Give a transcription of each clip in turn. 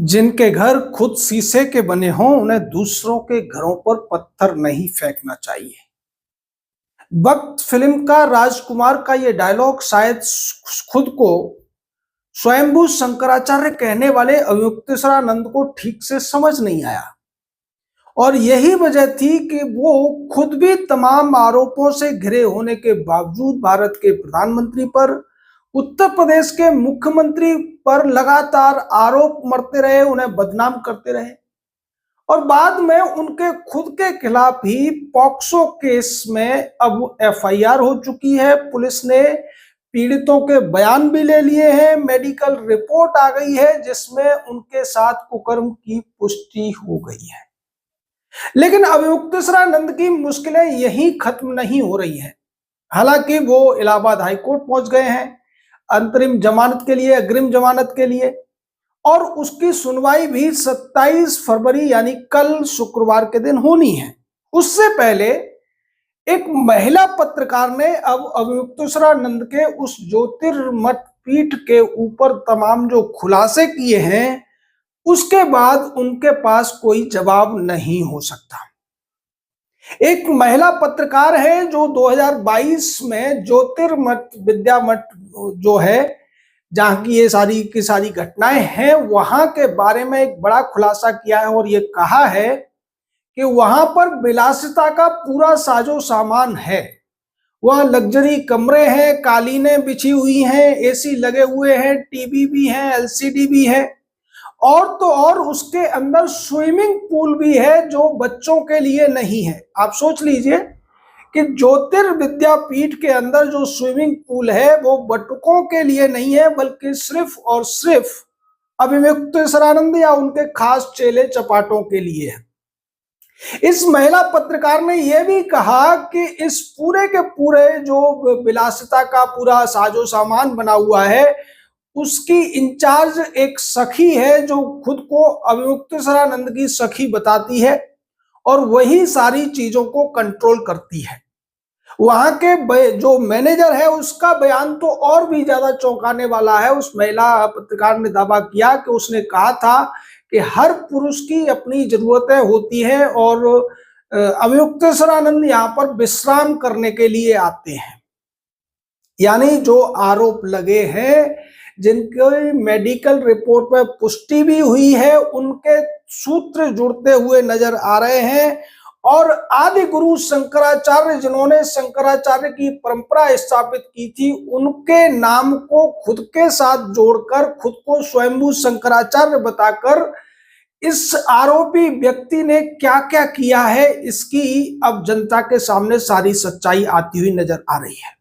जिनके घर खुद शीशे के बने हों उन्हें दूसरों के घरों पर पत्थर नहीं फेंकना चाहिए। वक्त फिल्म का राजकुमार का ये डायलॉग शायद खुद को स्वयंभू शंकराचार्य कहने वाले अवयुक्तेश्वरानंद को ठीक से समझ नहीं आया और यही वजह थी कि वो खुद भी तमाम आरोपों से घिरे होने के बावजूद भारत के प्रधानमंत्री पर, उत्तर प्रदेश के मुख्यमंत्री पर लगातार आरोप मरते रहे, उन्हें बदनाम करते रहे और बाद में उनके खुद के खिलाफ ही पॉक्सो केस में अब एफआईआर हो चुकी है। पुलिस ने पीड़ितों के बयान भी ले लिए हैं, मेडिकल रिपोर्ट आ गई है जिसमें उनके साथ कुकर्म की पुष्टि हो गई है। लेकिन अवयुक्तेश्वरानंद की मुश्किलें यहीं खत्म नहीं हो रही हैं। हालांकि वो इलाहाबाद हाईकोर्ट पहुंच गए हैं अंतरिम जमानत के लिए, अग्रिम जमानत के लिए, और उसकी सुनवाई भी 27 फरवरी यानी कल शुक्रवार के दिन होनी है। उससे पहले एक महिला पत्रकार ने अब अवयुक्तेश्वरानंद के उस ज्योतिर्मठ पीठ के ऊपर तमाम जो खुलासे किए हैं उसके बाद उनके पास कोई जवाब नहीं हो सकता। एक महिला पत्रकार है जो 2022 में ज्योतिर्मठ विद्यामठ जो है जहां की ये सारी घटनाएं हैं वहां के बारे में एक बड़ा खुलासा किया है और ये कहा है कि वहां पर विलासिता का पूरा साजो सामान है। वहां लग्जरी कमरे हैं, कालीनें बिछी हुई हैं, एसी लगे हुए हैं, टीवी भी है, एलसीडी भी है और तो और उसके अंदर स्विमिंग पूल भी है जो बच्चों के लिए नहीं है। आप सोच लीजिए कि ज्योतिर्विद्यापीठ के अंदर जो स्विमिंग पूल है वो बटुकों के लिए नहीं है बल्कि सिर्फ और सिर्फ अवयुक्तेश्वरानंद या उनके खास चेले चपाटों के लिए है। इस महिला पत्रकार ने यह भी कहा कि इस पूरे के पूरे जो विलासिता का पूरा साजो सामान बना हुआ है उसकी इंचार्ज एक सखी है जो खुद को अवयुक्तेश्वरानंद की सखी बताती है और वही सारी चीजों को कंट्रोल करती है। वहां के जो मैनेजर है उसका बयान तो और भी ज्यादा चौंकाने वाला है। उस महिला पत्रकार ने दावा किया कि उसने कहा था कि हर पुरुष की अपनी जरूरतें होती हैं और अवयुक्तेश्वरानंद यहाँ पर विश्राम करने के लिए आते हैं। यानी जो आरोप लगे हैं, जिनके मेडिकल रिपोर्ट में पुष्टि भी हुई है, उनके सूत्र जुड़ते हुए नजर आ रहे हैं और आदि गुरु शंकराचार्य जिन्होंने शंकराचार्य की परंपरा स्थापित की थी उनके नाम को खुद के साथ जोड़कर खुद को स्वयंभू शंकराचार्य बताकर इस आरोपी व्यक्ति ने क्या क्या किया है इसकी अब जनता के सामने सारी सच्चाई आती हुई नजर आ रही है।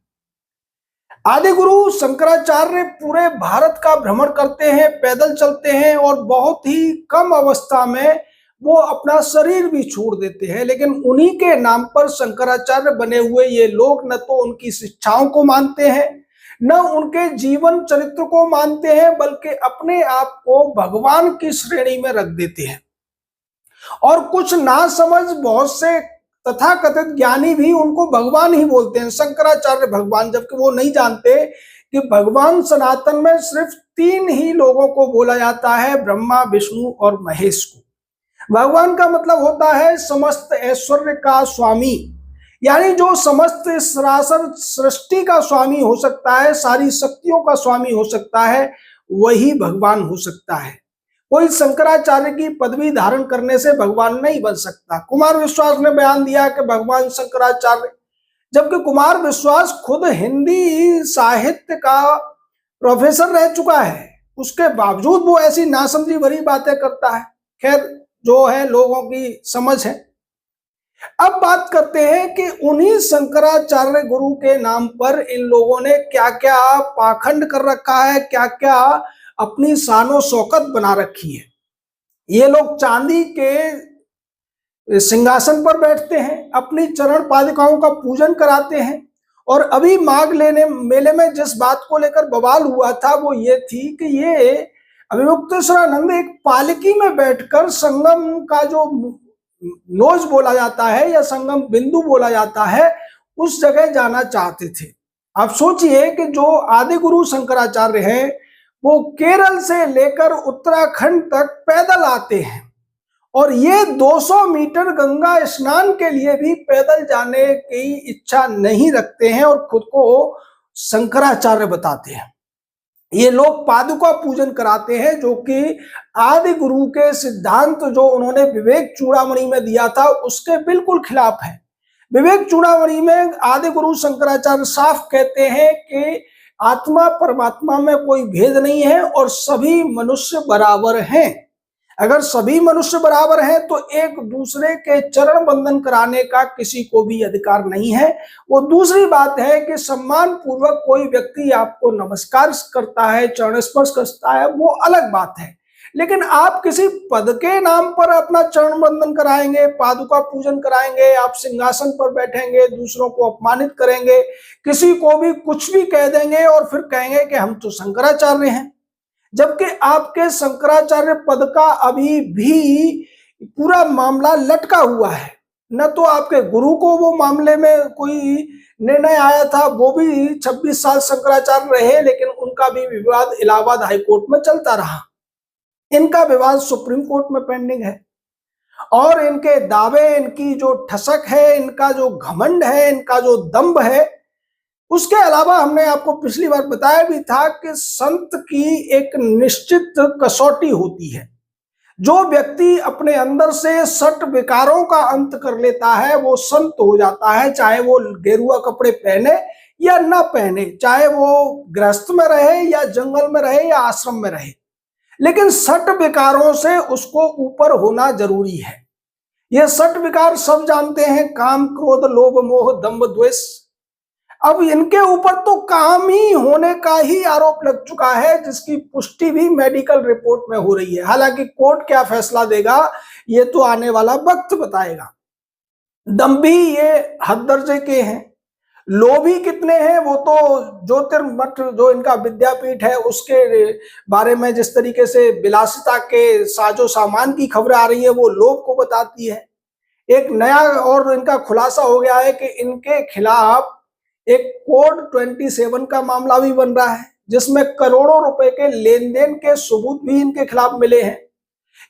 आदि गुरु शंकराचार्य पूरे भारत का भ्रमण करते हैं, पैदल चलते हैं और बहुत ही कम अवस्था में वो अपना शरीर भी छोड़ देते हैं, लेकिन उन्हीं के नाम पर शंकराचार्य बने हुए ये लोग न तो उनकी शिक्षाओं को मानते हैं, न उनके जीवन चरित्र को मानते हैं, बल्कि अपने आप को भगवान की श्रेणी में रख देते हैं। और कुछ नासमझ बहुत से तथाकथित ज्ञानी भी उनको भगवान ही बोलते हैं, शंकराचार्य भगवान, जबकि वो नहीं जानते कि भगवान सनातन में सिर्फ 3 ही लोगों को बोला जाता है, ब्रह्मा, विष्णु और महेश को। भगवान का मतलब होता है समस्त ऐश्वर्य का स्वामी, यानी जो समस्त सरासर सृष्टि का स्वामी हो सकता है, सारी शक्तियों का स्वामी हो सकता है, वही भगवान हो सकता है। कोई शंकराचार्य की पदवी धारण करने से भगवान नहीं बन सकता। कुमार विश्वास ने बयान दिया कि भगवान शंकराचार्य, जबकि कुमार विश्वास खुद हिंदी साहित्य का प्रोफेसर रह चुका है, उसके बावजूद वो ऐसी नासमझी भरी बातें करता है। खैर, जो है लोगों की समझ है। अब बात करते हैं कि उन्हीं शंकराचार्य गुरु के नाम पर इन लोगों ने क्या क्या पाखंड कर रखा है, क्या क्या अपनी शानो शौकत बना रखी है। ये लोग चांदी के सिंहासन पर बैठते हैं, अपनी चरण पादुकाओं का पूजन कराते हैं और अभी माघ लेने मेले में जिस बात को लेकर बवाल हुआ था वो ये थी कि ये अवयुक्तेश्वरानंद एक पालकी में बैठकर संगम का जो नोज बोला जाता है या संगम बिंदु बोला जाता है उस जगह जाना चाहते थे। आप सोचिए कि जो आदि गुरु शंकराचार्य हैं वो केरल से लेकर उत्तराखंड तक पैदल आते हैं और ये 200 मीटर गंगा स्नान के लिए भी पैदल जाने की इच्छा नहीं रखते हैं और खुद को शंकराचार्य बताते हैं। ये लोग पादुका पूजन कराते हैं, जो कि आदि गुरु के सिद्धांत जो उन्होंने विवेक चूड़ामणि में दिया था उसके बिल्कुल खिलाफ है। विवेक चूड़ामणि में आदि गुरु शंकराचार्य साफ कहते हैं कि आत्मा परमात्मा में कोई भेद नहीं है और सभी मनुष्य बराबर हैं। अगर सभी मनुष्य बराबर हैं तो एक दूसरे के चरण बंधन कराने का किसी को भी अधिकार नहीं है। वो दूसरी बात है कि सम्मान पूर्वक कोई व्यक्ति आपको नमस्कार करता है, चरण स्पर्श करता है, वो अलग बात है। लेकिन आप किसी पद के नाम पर अपना चरण बंधन कराएंगे, पादुका पूजन कराएंगे, आप सिंहासन पर बैठेंगे, दूसरों को अपमानित करेंगे, किसी को भी कुछ भी कह देंगे और फिर कहेंगे कि हम तो शंकराचार्य हैं, जबकि आपके शंकराचार्य पद का अभी भी पूरा मामला लटका हुआ है। न तो आपके गुरु को वो मामले में कोई निर्णय आया था, वो भी 26 साल शंकराचार्य रहे, लेकिन उनका भी विवाद इलाहाबाद हाईकोर्ट में चलता रहा। इनका विवाद सुप्रीम कोर्ट में पेंडिंग है और इनके दावे, इनकी जो ठसक है, इनका जो घमंड है, इनका जो दंभ है, उसके अलावा हमने आपको पिछली बार बताया भी था कि संत की एक निश्चित कसौटी होती है। जो व्यक्ति अपने अंदर से सट विकारों का अंत कर लेता है वो संत हो जाता है, चाहे वो गेरुआ कपड़े पहने या ना पहने, चाहे वो गृहस्थ में रहे या जंगल में रहे या आश्रम में रहे, लेकिन सट विकारों से उसको ऊपर होना जरूरी है। ये सट विकार सब जानते हैं, काम, क्रोध, लोभ, मोह, दंभ, द्वेष। अब इनके ऊपर तो काम ही होने का ही आरोप लग चुका है, जिसकी पुष्टि भी मेडिकल रिपोर्ट में हो रही है। हालांकि कोर्ट क्या फैसला देगा ये तो आने वाला वक्त बताएगा। दंभी ये हद दर्जे के हैं, लोभी कितने हैं वो तो ज्योतिर्मठ जो इनका विद्यापीठ है उसके बारे में जिस तरीके से विलासिता के साजो सामान की खबर आ रही है वो लोभ को बताती है। एक नया और इनका खुलासा हो गया है कि इनके खिलाफ एक कोड 27 का मामला भी बन रहा है, जिसमें करोड़ों रुपए के लेन देन के सबूत भी इनके खिलाफ मिले हैं।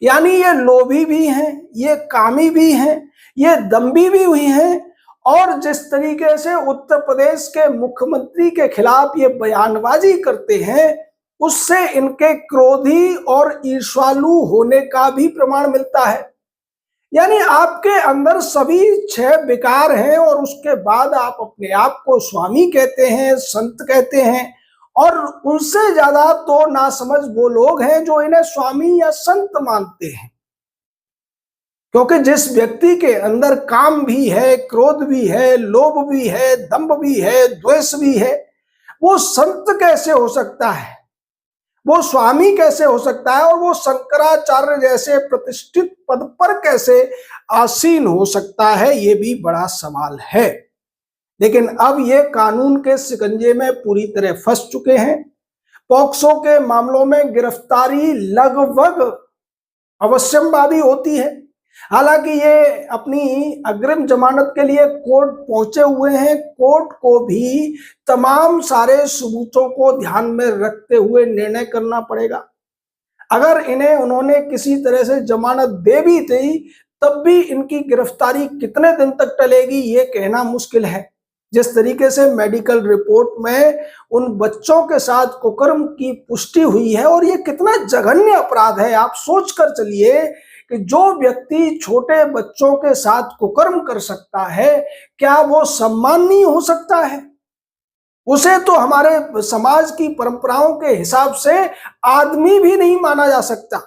यानी ये लोभी भी हैं, ये कामी भी हैं, ये दंभी भी हुई हैं और जिस तरीके से उत्तर प्रदेश के मुख्यमंत्री के खिलाफ ये बयानबाजी करते हैं उससे इनके क्रोधी और ईर्ष्यालु होने का भी प्रमाण मिलता है। यानी आपके अंदर सभी 6 विकार हैं और उसके बाद आप अपने आप को स्वामी कहते हैं, संत कहते हैं, और उनसे ज्यादा तो नासमझ वो लोग हैं जो इन्हें स्वामी या संत मानते हैं। क्योंकि जिस व्यक्ति के अंदर काम भी है, क्रोध भी है, लोभ भी है, दंभ भी है, द्वेष भी है, वो संत कैसे हो सकता है, वो स्वामी कैसे हो सकता है और वो शंकराचार्य जैसे प्रतिष्ठित पद पर कैसे आसीन हो सकता है, ये भी बड़ा सवाल है। लेकिन अब ये कानून के शिकंजे में पूरी तरह फंस चुके हैं। पॉक्सो के मामलों में गिरफ्तारी लगभग अवश्यम्भावी होती है। हालांकि ये अपनी अग्रिम जमानत के लिए कोर्ट पहुंचे हुए हैं, कोर्ट को भी तमाम सारे सबूतों को ध्यान में रखते हुए निर्णय करना पड़ेगा। अगर इन्हें उन्होंने किसी तरह से जमानत दे भी दी तब भी इनकी गिरफ्तारी कितने दिन तक टलेगी ये कहना मुश्किल है। जिस तरीके से मेडिकल रिपोर्ट में उन बच्चों के साथ कुकर्म की पुष्टि हुई है, और ये कितना जघन्य अपराध है, आप सोच कर चलिए कि जो व्यक्ति छोटे बच्चों के साथ कुकर्म कर सकता है क्या वो सम्माननीय हो सकता है? उसे तो हमारे समाज की परंपराओं के हिसाब से आदमी भी नहीं माना जा सकता,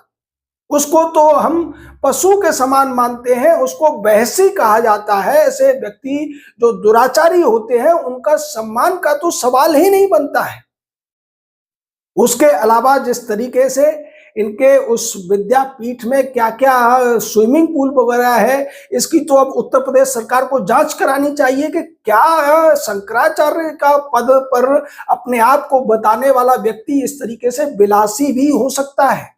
उसको तो हम पशु के समान मानते हैं, उसको बहसी कहा जाता है। ऐसे व्यक्ति जो दुराचारी होते हैं उनका सम्मान का तो सवाल ही नहीं बनता है। उसके अलावा जिस तरीके से इनके उस विद्यापीठ में क्या क्या स्विमिंग पूल वगैरह है, इसकी तो अब उत्तर प्रदेश सरकार को जांच करानी चाहिए कि क्या शंकराचार्य का पद पर अपने आप को बताने वाला व्यक्ति इस तरीके से विलासी भी हो सकता है।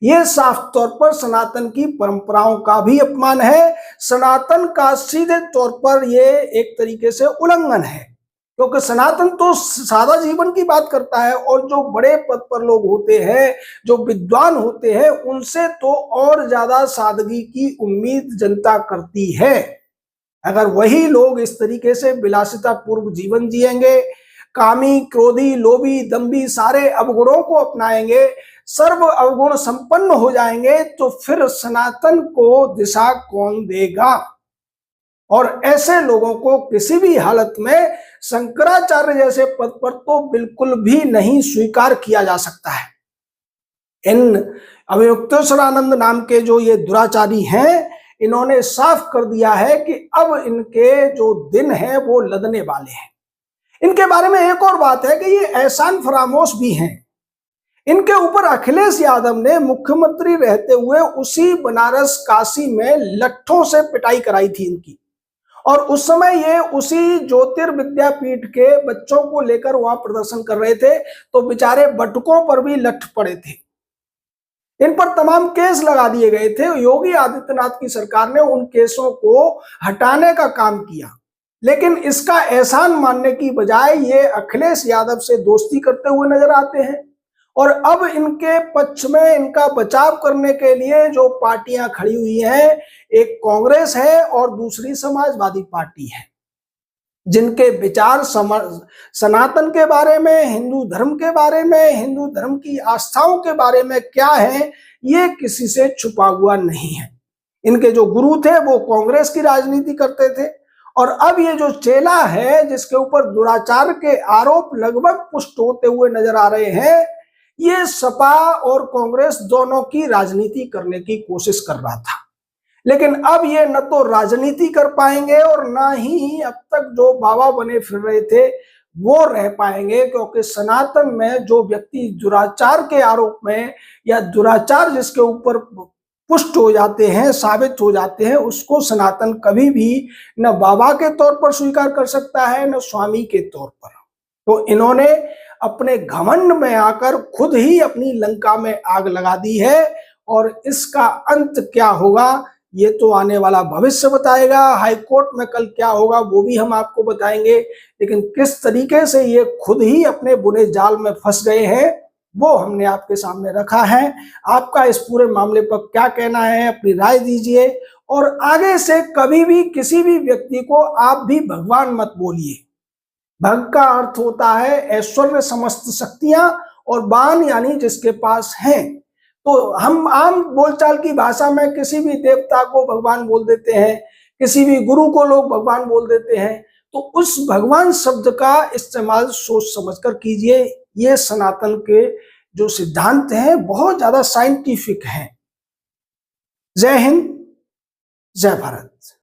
यह साफ तौर पर सनातन की परंपराओं का भी अपमान है, सनातन का सीधे तौर पर यह एक तरीके से उल्लंघन है। क्योंकि सनातन तो सादा जीवन की बात करता है, और जो बड़े पद पर लोग होते हैं, जो विद्वान होते हैं, उनसे तो और ज्यादा सादगी की उम्मीद जनता करती है। अगर वही लोग इस तरीके से विलासिता पूर्व जीवन जिएंगे, कामी, क्रोधी, लोभी, दंभी सारे अवगुणों को अपनाएंगे, सर्व अवगुण संपन्न हो जाएंगे, तो फिर सनातन को दिशा कौन देगा? और ऐसे लोगों को किसी भी हालत में शंकराचार्य जैसे पद पर तो बिल्कुल भी नहीं स्वीकार किया जा सकता है। इन अवयुक्तेश्वरानंद नाम के जो ये दुराचारी हैं, इन्होंने साफ कर दिया है कि अब इनके जो दिन हैं वो लदने वाले हैं। इनके बारे में एक और बात है कि ये एहसान फरामोश भी हैं। इनके ऊपर अखिलेश यादव ने मुख्यमंत्री रहते हुए उसी बनारस काशी में लट्ठों से पिटाई कराई थी इनकी, और उस समय ये उसी ज्योतिर्विद्यापीठ के बच्चों को लेकर वहां प्रदर्शन कर रहे थे, तो बेचारे बटुकों पर भी लठ पड़े थे। इन पर तमाम केस लगा दिए गए थे। योगी आदित्यनाथ की सरकार ने उन केसों को हटाने का काम किया, लेकिन इसका एहसान मानने की बजाय ये अखिलेश यादव से दोस्ती करते हुए नजर आते हैं। और अब इनके पक्ष में इनका बचाव करने के लिए जो पार्टियां खड़ी हुई हैं, एक कांग्रेस है और दूसरी समाजवादी पार्टी है, जिनके विचार सनातन के बारे में, हिंदू धर्म के बारे में, हिंदू धर्म की आस्थाओं के बारे में क्या है, ये किसी से छुपा हुआ नहीं है। इनके जो गुरु थे वो कांग्रेस की राजनीति करते थे, और अब ये जो चेला है जिसके ऊपर दुराचार के आरोप लगभग पुष्ट होते हुए नजर आ रहे हैं, ये सपा और कांग्रेस दोनों की राजनीति करने की कोशिश कर रहा था। लेकिन अब ये न तो राजनीति कर पाएंगे और ना ही अब तक जो बाबा बने फिर रहे थे वो रह पाएंगे, क्योंकि सनातन में जो व्यक्ति दुराचार के आरोप में या दुराचार जिसके ऊपर पुष्ट हो जाते हैं, साबित हो जाते हैं, उसको सनातन कभी भी न बाबा के तौर पर स्वीकार कर सकता है, न स्वामी के तौर पर। तो इन्होंने अपने घमंड में आकर खुद ही अपनी लंका में आग लगा दी है, और इसका अंत क्या होगा ये तो आने वाला भविष्य बताएगा। हाईकोर्ट में कल क्या होगा वो भी हम आपको बताएंगे, लेकिन किस तरीके से ये खुद ही अपने बुरे जाल में फंस गए हैं वो हमने आपके सामने रखा है। आपका इस पूरे मामले पर क्या कहना है, अपनी राय दीजिए, और आगे से कभी भी किसी भी व्यक्ति को आप भी भगवान मत बोलिए। भग का अर्थ होता है ऐश्वर्य, समस्त शक्तियां, और बाण यानी जिसके पास हैं। तो हम आम बोलचाल की भाषा में किसी भी देवता को भगवान बोल देते हैं, किसी भी गुरु को लोग भगवान बोल देते हैं, तो उस भगवान शब्द का इस्तेमाल सोच समझकर कीजिए। ये सनातन के जो सिद्धांत हैं बहुत ज्यादा साइंटिफिक हैं। जय हिंद, जय भारत।